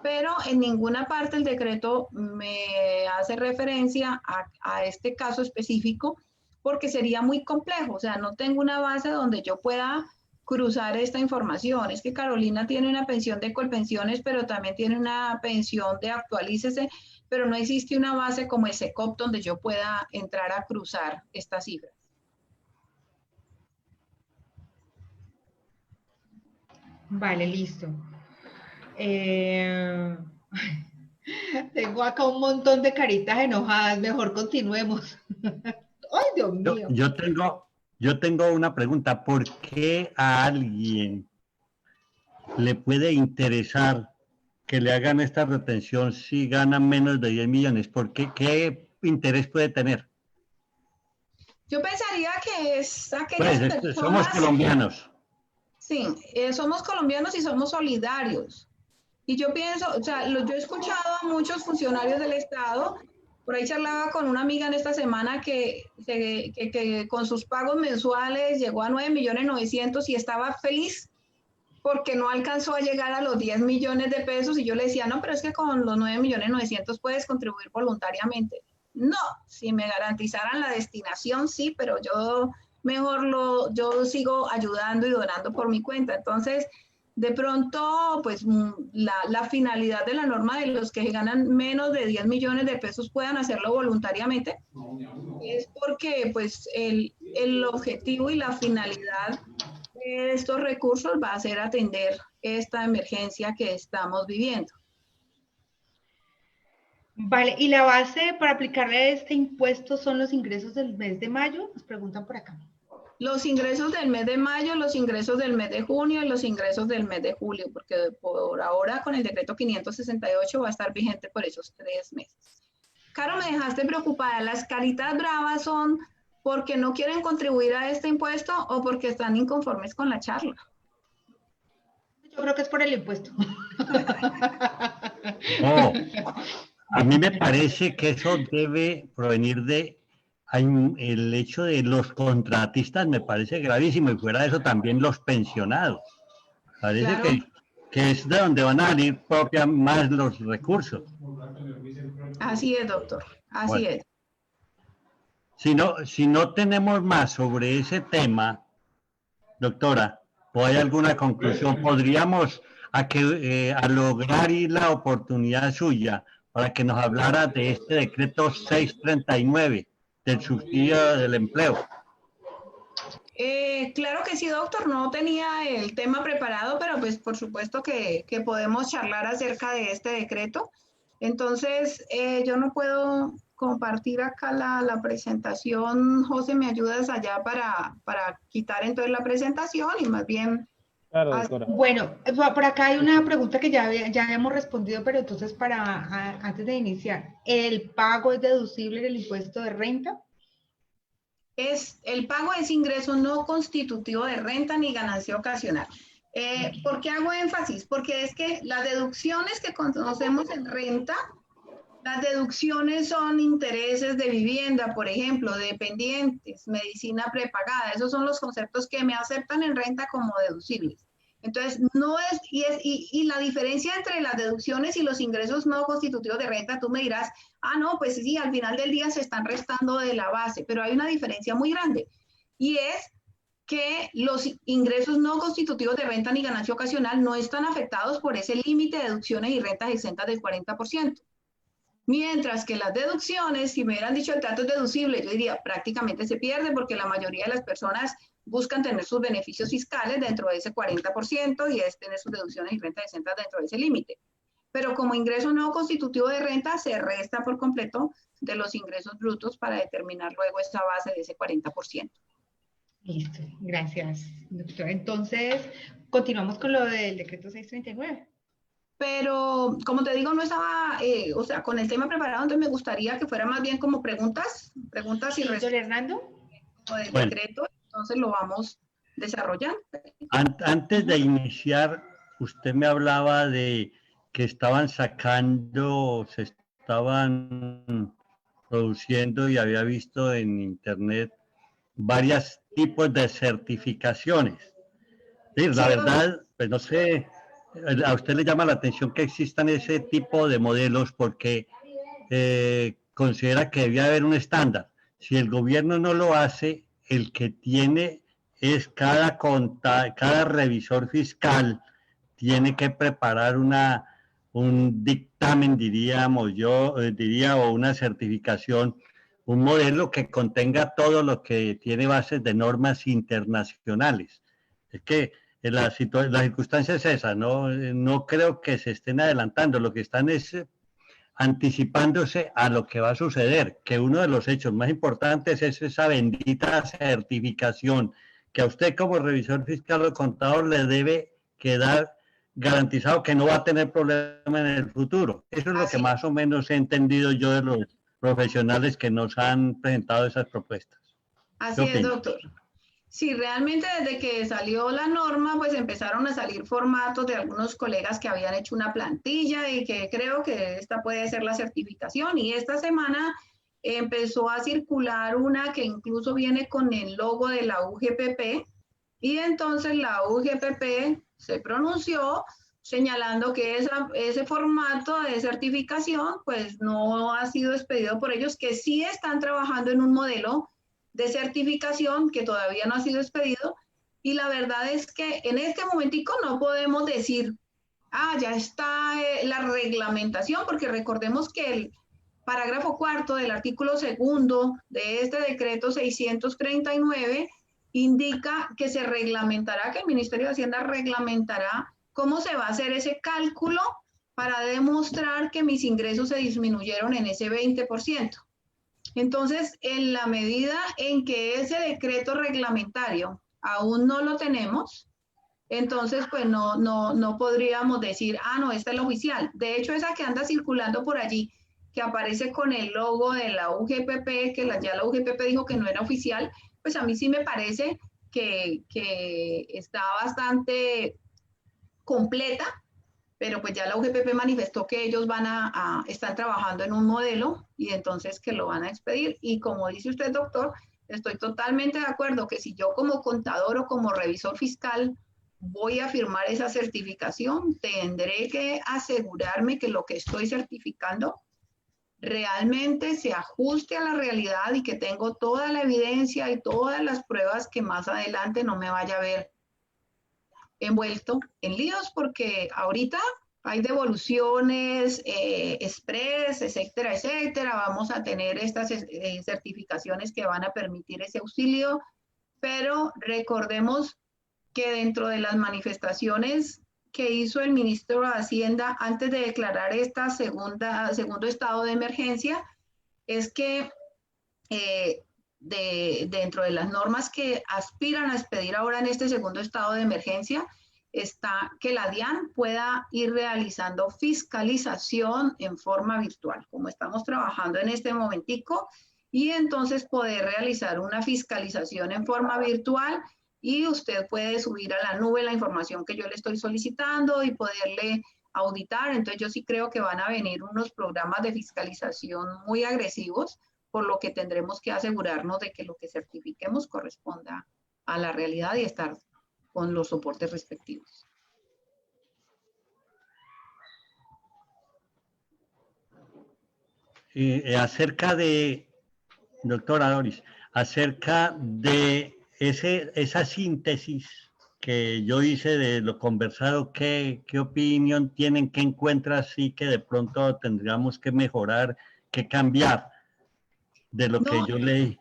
Pero en ninguna parte el decreto me hace referencia a este caso específico porque sería muy complejo. O sea, no tengo una base donde yo pueda cruzar esta información. Es que Carolina tiene una pensión de Colpensiones, pero también tiene una pensión de Actualícese, pero no existe una base como el SECOP donde yo pueda entrar a cruzar estas cifras. Vale, listo. Tengo acá un montón de caritas enojadas, mejor continuemos. Ay, Dios mío. Yo tengo una pregunta. ¿Por qué a alguien le puede interesar que le hagan esta retención si ganan menos de 10 millones? ¿Por qué? ¿Qué interés puede tener? Yo pensaría que es aquellas Pues personas... somos colombianos. Sí, somos colombianos y somos solidarios. Y yo pienso, o sea, yo he escuchado a muchos funcionarios del Estado, por ahí charlaba con una amiga en esta semana que con sus pagos mensuales llegó a 9.900.000 y estaba feliz porque no alcanzó a llegar a los 10 millones de pesos y yo le decía, no, pero es que con los 9.900.000 puedes contribuir voluntariamente. No, si me garantizaran la destinación, sí, pero yo yo sigo ayudando y donando por mi cuenta. Entonces, de pronto, pues la finalidad de la norma de los que ganan menos de 10 millones de pesos puedan hacerlo voluntariamente es porque pues el objetivo y la finalidad de estos recursos va a ser atender esta emergencia que estamos viviendo. Vale, ¿y la base para aplicarle este impuesto son los ingresos del mes de mayo? Nos preguntan por acá. Los ingresos del mes de mayo, los ingresos del mes de junio y los ingresos del mes de julio, porque por ahora con el decreto 568 va a estar vigente por esos 3 meses. Caro, me dejaste preocupada. Las caritas bravas son porque no quieren contribuir a este impuesto o porque están inconformes con la charla. Yo creo que es por el impuesto. No, a mí me parece que eso debe provenir de el hecho de los contratistas, me parece gravísimo, y fuera de eso también los pensionados. Parece Claro, que es de donde van a salir propias más los recursos. así es, doctor, así Bueno, es. si no tenemos más sobre ese tema, doctora, ¿o hay alguna conclusión? ¿Podríamos a lograr ir la oportunidad suya para que nos hablara de este decreto 639 del subsidio del empleo? Claro que sí, doctor, no tenía el tema preparado, pero pues por supuesto que podemos charlar acerca de este decreto. Entonces, yo no puedo compartir acá la presentación. José, ¿me ayudas allá para quitar entonces la presentación y más bien... Claro, doctora. Bueno, por acá hay una pregunta que ya habíamos respondido, pero entonces antes de iniciar, ¿el pago es deducible del impuesto de renta? El pago es ingreso no constitutivo de renta ni ganancia ocasional. ¿Por qué hago énfasis? Porque es que las deducciones que conocemos en renta, las deducciones son intereses de vivienda, por ejemplo, dependientes, medicina prepagada. Esos son los conceptos que me aceptan en renta como deducibles. Entonces, no es, y la diferencia entre las deducciones y los ingresos no constitutivos de renta, tú me dirás, ah, no, pues sí, al final del día se están restando de la base, pero hay una diferencia muy grande, y es que los ingresos no constitutivos de renta ni ganancia ocasional no están afectados por ese límite de deducciones y rentas exentas del 40%. Mientras que las deducciones, si me hubieran dicho el trato es deducible, yo diría prácticamente se pierde porque la mayoría de las personas buscan tener sus beneficios fiscales dentro de ese 40% y es tener sus deducciones y rentas exentas dentro de ese límite. Pero como ingreso no constitutivo de renta se resta por completo de los ingresos brutos para determinar luego esa base de ese 40%. Listo, gracias, doctora. Entonces, continuamos con lo del decreto 639. Pero, como te digo, no estaba, o sea, con el tema preparado, entonces me gustaría que fuera más bien como preguntas y respuestas. Don Hernando. Del decreto, entonces lo vamos desarrollando. Antes de iniciar, usted me hablaba de que estaban se estaban produciendo y había visto en internet varios tipos de certificaciones. Sí, la verdad, pues no sé, a usted le llama la atención que existan ese tipo de modelos porque considera que debía haber un estándar. Si el gobierno no lo hace, el que tiene es cada revisor fiscal tiene que preparar un dictamen, diríamos yo, o una certificación, un modelo que contenga todo lo que tiene bases de normas internacionales. Es que la circunstancia es esa, no creo que se estén adelantando, lo que están es anticipándose a lo que va a suceder, que uno de los hechos más importantes es esa bendita certificación que a usted como revisor fiscal o contador le debe quedar garantizado que no va a tener problema en el futuro. Eso es lo que más o menos he entendido yo de los profesionales que nos han presentado esas propuestas. Así es, doctor. Sí, realmente desde que salió la norma, pues empezaron a salir formatos de algunos colegas que habían hecho una plantilla y que creo que esta puede ser la certificación. Y esta semana empezó a circular una que incluso viene con el logo de la UGPP. Y entonces la UGPP se pronunció señalando que ese formato de certificación pues no ha sido expedido por ellos, que sí están trabajando en un modelo de certificación que todavía no ha sido expedido, y la verdad es que en este momentico no podemos decir, ya está la reglamentación, porque recordemos que el parágrafo cuarto del artículo segundo de este decreto 639 indica que se reglamentará, que el Ministerio de Hacienda reglamentará cómo se va a hacer ese cálculo para demostrar que mis ingresos se disminuyeron en ese 20%. Entonces, en la medida en que ese decreto reglamentario aún no lo tenemos, entonces pues no podríamos decir, no, esta es la oficial. De hecho, esa que anda circulando por allí, que aparece con el logo de la UGPP, que ya la UGPP dijo que no era oficial, pues a mí sí me parece que está bastante completa, pero pues ya la UGPP manifestó que ellos están trabajando en un modelo y entonces que lo van a expedir. Y como dice usted, doctor, estoy totalmente de acuerdo que si yo como contador o como revisor fiscal voy a firmar esa certificación, tendré que asegurarme que lo que estoy certificando realmente se ajuste a la realidad y que tengo toda la evidencia y todas las pruebas que más adelante no me vaya a ver envuelto en líos, porque ahorita hay devoluciones, express, etcétera, etcétera. Vamos a tener estas certificaciones que van a permitir ese auxilio, pero recordemos que dentro de las manifestaciones que hizo el ministro de Hacienda antes de declarar esta segundo estado de emergencia, es que dentro de las normas que aspiran a expedir ahora en este segundo estado de emergencia, está que la DIAN pueda ir realizando fiscalización en forma virtual, como estamos trabajando en este momentico, y entonces poder realizar una fiscalización en forma virtual y usted puede subir a la nube la información que yo le estoy solicitando y poderle auditar. Entonces yo sí creo que van a venir unos programas de fiscalización muy agresivos, por lo que tendremos que asegurarnos de que lo que certifiquemos corresponda a la realidad y estar con los soportes respectivos. Acerca de, doctora Doris, acerca de esa síntesis que yo hice de lo conversado, ¿qué opinión tienen? ¿Qué encuentra así que de pronto tendríamos que mejorar, que cambiar de lo que yo leí?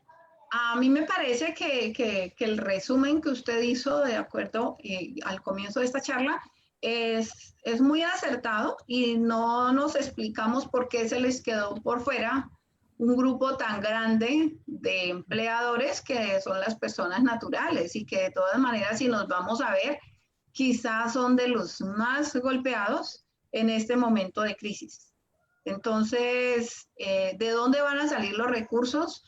A mí me parece que el resumen que usted hizo de acuerdo al comienzo de esta charla es muy acertado y no nos explicamos por qué se les quedó por fuera un grupo tan grande de empleadores que son las personas naturales y que de todas maneras, si nos vamos a ver, quizás son de los más golpeados en este momento de crisis. Entonces, ¿de dónde van a salir los recursos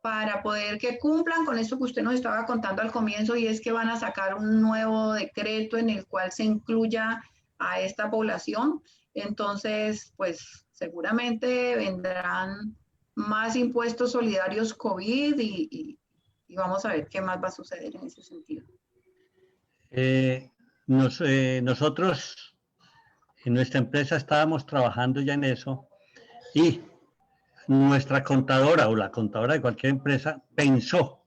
para poder que cumplan con esto que usted nos estaba contando al comienzo, y es que van a sacar un nuevo decreto en el cual se incluya a esta población? Entonces, pues seguramente vendrán más impuestos solidarios COVID y vamos a ver qué más va a suceder en ese sentido. Nosotros en nuestra empresa estábamos trabajando ya en eso y nuestra contadora o la contadora de cualquier empresa pensó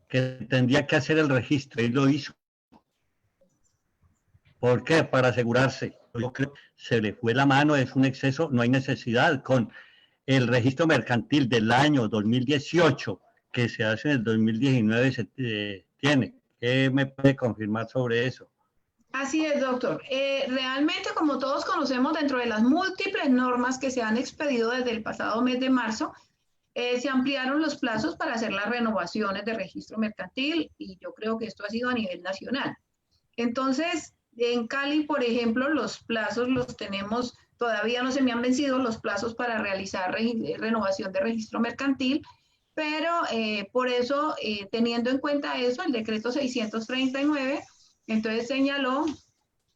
que tendría que hacer el registro y lo hizo. ¿Por qué? Para asegurarse. Yo creo que se le fue la mano, es un exceso, no hay necesidad. Con el registro mercantil del año 2018 que se hace en el 2019 se tiene. ¿Qué me puede confirmar sobre eso? Así es, doctor. Realmente, como todos conocemos, dentro de las múltiples normas que se han expedido desde el pasado mes de marzo, se ampliaron los plazos para hacer las renovaciones de registro mercantil y yo creo que esto ha sido a nivel nacional. Entonces, en Cali, por ejemplo, los plazos los tenemos, todavía no se me han vencido los plazos para realizar renovación de registro mercantil, pero por eso, teniendo en cuenta eso, el decreto 639, entonces señaló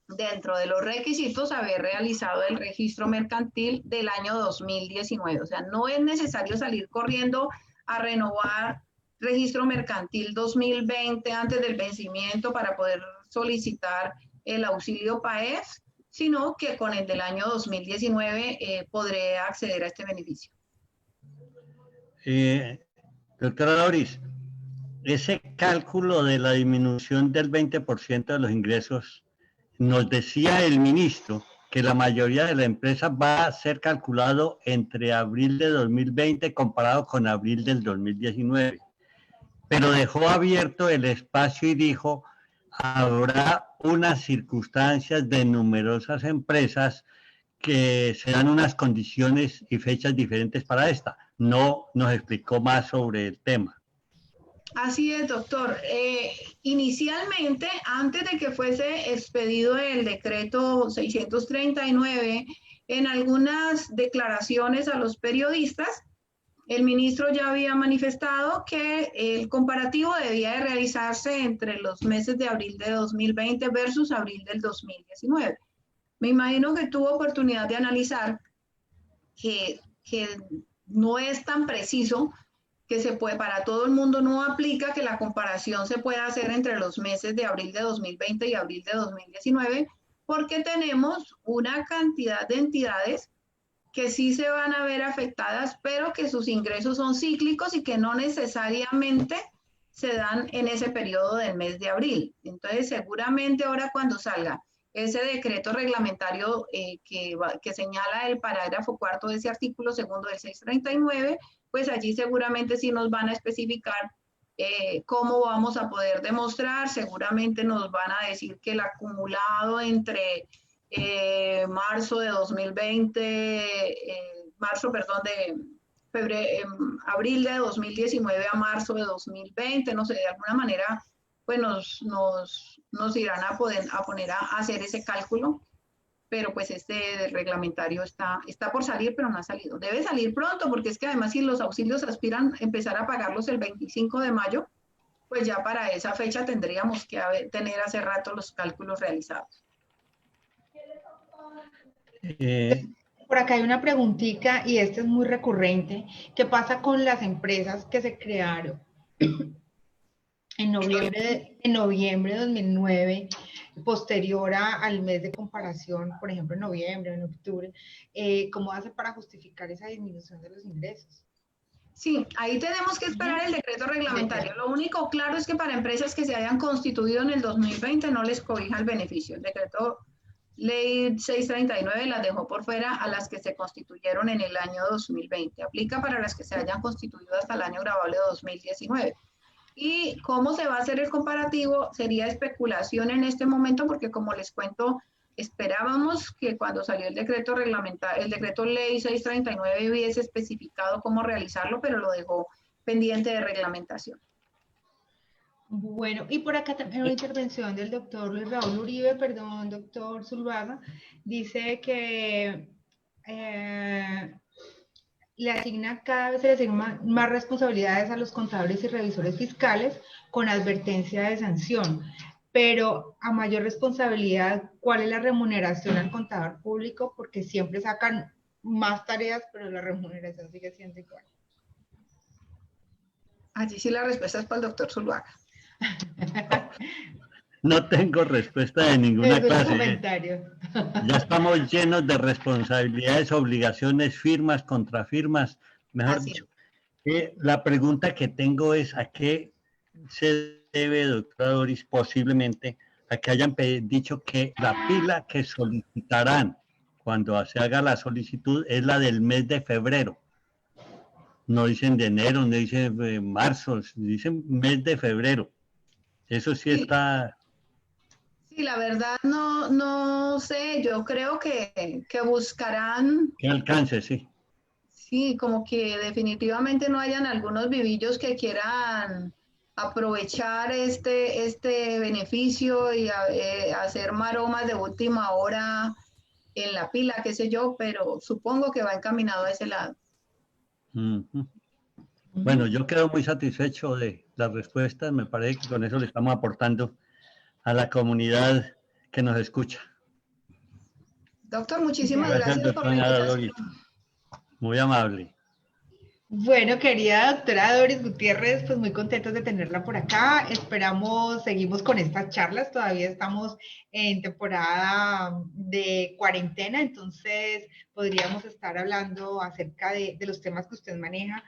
dentro de los requisitos haber realizado el registro mercantil del año 2019. O sea, no es necesario salir corriendo a renovar registro mercantil 2020 antes del vencimiento para poder solicitar el auxilio PAEF, sino que con el del año 2019 podré acceder a este beneficio. Doctora Doris, ese cálculo de la disminución del 20% de los ingresos, nos decía el ministro que la mayoría de la empresas va a ser calculado entre abril de 2020 comparado con abril del 2019, pero dejó abierto el espacio y dijo, habrá unas circunstancias de numerosas empresas que se dan unas condiciones y fechas diferentes para esta. No nos explicó más sobre el tema. Así es, doctor. Inicialmente, antes de que fuese expedido el decreto 639, En algunas declaraciones a los periodistas, el ministro ya había manifestado que el comparativo debía de realizarse entre los meses de abril de 2020 versus abril del 2019. Me imagino que tuvo oportunidad de analizar que no es tan preciso, que se puede, para todo el mundo no aplica que la comparación se pueda hacer entre los meses de abril de 2020 y abril de 2019, porque tenemos una cantidad de entidades que sí se van a ver afectadas, pero que sus ingresos son cíclicos y que no necesariamente se dan en ese periodo del mes de abril. Entonces, seguramente ahora cuando salga ese decreto reglamentario que señala el parágrafo cuarto de ese artículo segundo del 639, pues allí seguramente sí nos van a especificar cómo vamos a poder demostrar. Seguramente nos van a decir que el acumulado entre marzo de 2020, abril de 2019 a marzo de 2020, no sé, de alguna manera, pues nos irán a poner a hacer ese cálculo, pero pues este reglamentario está por salir, pero no ha salido. Debe salir pronto, porque es que además si los auxilios aspiran a empezar a pagarlos el 25 de mayo, pues ya para esa fecha tendríamos que tener hace rato los cálculos realizados. Por acá hay una preguntita y esta es muy recurrente. ¿Qué pasa con las empresas que se crearon en noviembre de 2009, posterior al mes de comparación, por ejemplo, en noviembre, en octubre? ¿Cómo hace para justificar esa disminución de los ingresos? Sí, ahí tenemos que esperar el decreto reglamentario. Lo único claro es que para empresas que se hayan constituido en el 2020 no les cobija el beneficio. El decreto Ley 639 las dejó por fuera a las que se constituyeron en el año 2020. Aplica para las que se hayan constituido hasta el año grabable de 2019. ¿Y cómo se va a hacer el comparativo? Sería especulación en este momento, porque como les cuento, esperábamos que cuando salió el decreto reglamentario, el decreto Ley 639 hubiese especificado cómo realizarlo, pero lo dejó pendiente de reglamentación. Bueno, y por acá también una intervención del doctor Luis Raúl Uribe, perdón, doctor Zuluaga, dice que cada vez se le asignan más responsabilidades a los contadores y revisores fiscales con advertencia de sanción, pero a mayor responsabilidad, ¿cuál es la remuneración al contador público? Porque siempre sacan más tareas, pero la remuneración sigue siendo igual. Allí sí la respuesta es para el doctor Zuluaga. No tengo respuesta de ninguna clase. Comentario. Ya estamos llenos de responsabilidades, obligaciones, firmas, contrafirmas, mejor dicho. La pregunta que tengo es, ¿a qué se debe, doctora Doris, posiblemente a que hayan dicho que la pila que solicitarán cuando se haga la solicitud es la del mes de febrero? No dicen de enero, no dicen de marzo, dicen mes de febrero. Eso sí está... Sí, la verdad no sé, yo creo que buscarán... Que alcance, sí. Sí, como que definitivamente no hayan algunos vivillos que quieran aprovechar este beneficio y hacer maromas de última hora en la pila, qué sé yo, pero supongo que va encaminado a ese lado. Bueno, yo quedo muy satisfecho de las respuestas, me parece que con eso le estamos aportando a la comunidad que nos escucha. Doctor, muchísimas gracias por la invitación. Muy amable. Bueno, querida doctora Doris Gutiérrez, pues muy contentos de tenerla por acá. Seguimos con estas charlas, todavía estamos en temporada de cuarentena, entonces podríamos estar hablando acerca de los temas que usted maneja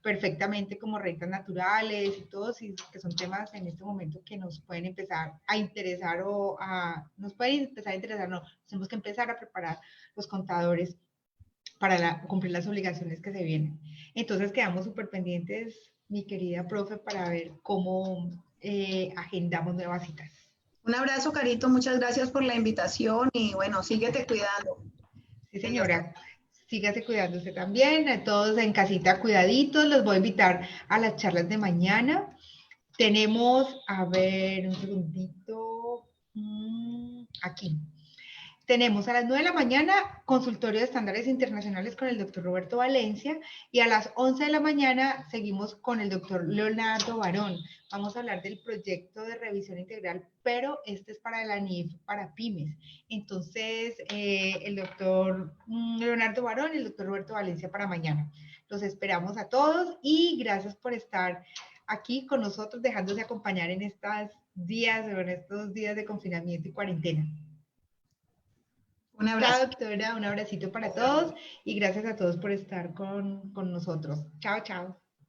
perfectamente, como rentas naturales y todos, y que son temas en este momento que nos pueden empezar a interesar nos tenemos que empezar a preparar los contadores para cumplir las obligaciones que se vienen. Entonces quedamos súper pendientes, mi querida profe, para ver cómo agendamos nuevas citas. Un abrazo, Carito, muchas gracias por la invitación y bueno, síguete cuidando. Sí, señora. Sígase cuidándose también, todos en casita cuidaditos, los voy a invitar a las charlas de mañana. Tenemos, a ver, un segundito, aquí. Tenemos a las 9 de la mañana consultorio de estándares internacionales con el doctor Roberto Valencia y a las 11 de la mañana seguimos con el doctor Leonardo Barón. Vamos a hablar del proyecto de revisión integral, pero este es para la NIF, para pymes. Entonces, el doctor Leonardo Barón y el doctor Roberto Valencia para mañana. Los esperamos a todos y gracias por estar aquí con nosotros, dejándose acompañar en estos días de confinamiento y cuarentena. Un abrazo. Chao, doctora, un abracito para todos y gracias a todos por estar con nosotros. Chao, chao.